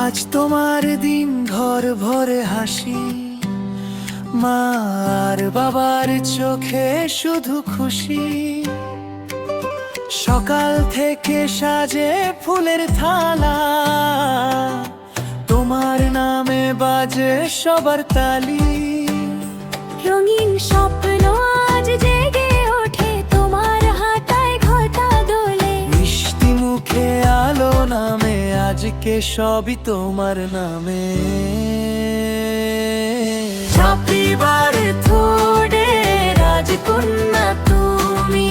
আজ তোমার দিন, ঘর ভরে হাসি, মা আর বাবার চোখে শুধু খুশি। সকাল থেকে সাজে ফুলের থালা, তোমার নামে বাজে সবার তালি। রঙিন স্বপ্ন আজ জেগে ওঠে, তোমার হাতায় ঘটা দোলে। মিষ্টি মুখে আলো নামে, আজকে সবই তোমার নামে। হ্যাপি বার্থডে রাজকন্যা তুমি,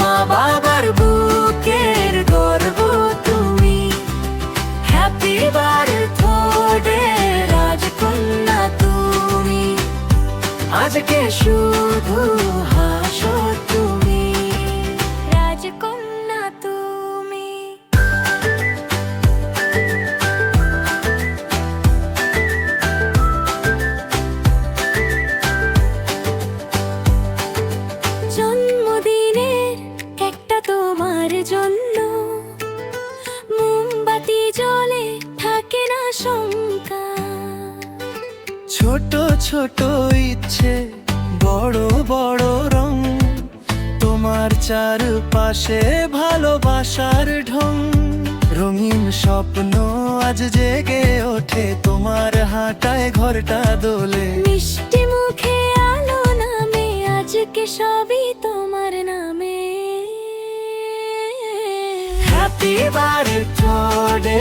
মা বাবার বুকের গর্ব তুমি। হ্যাপি বার্থডে রাজকন্যা তুমি, আজকে শুধু হাসো তুমি। রাজকন্যা তুমি। জন্মদিনের একটা তোমার জন্য, মোমবাতি জ্বলে থাকে না শঙ্কা। ছোট ছোট ইচ্ছে, বড় বড় রং, তোমার চারপাশে ভালোবাসার ঢং। রঙিন স্বপ্ন আজ জেগে ওঠে, তোমার হাঁটায় ঘরটা দোলে। মিষ্টি মুখে আলো নামে, আজকে সবই তোমার নামে। হ্যাপি বার্থডে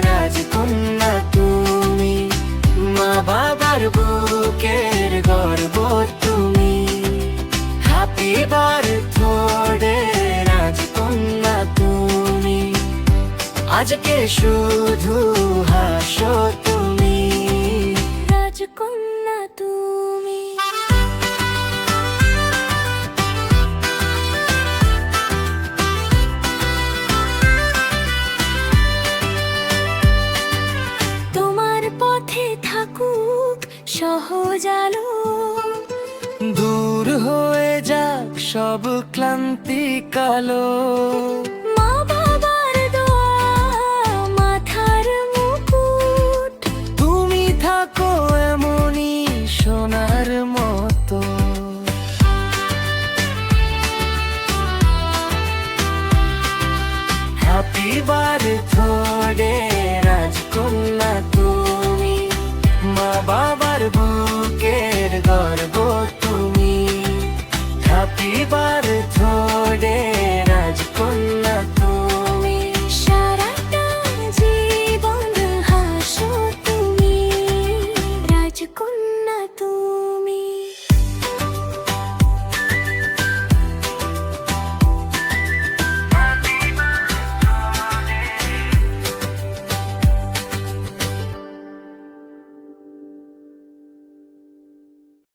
রাজকন্যা তুমি, মা বাবার বুকের গর্ব তুমি। হ্যাপি বার্থডে রাজকন্যা তুমি, আজকে শুধু হাসো তুমি। রাজকন্যা তুমি। তোমার পথে থাকুক সহজ আলো, দূর হয়ে যাক সব ক্লান্তি কালো। মা বাবার দোয়া মাথার মুকুট, তুমি থাকো এমনই সোনার মতো। হ্যাপি বার্থডে রাজকন্যা তুমি, মা বাবার বুকের গর্ব তুমি। হ্যাপি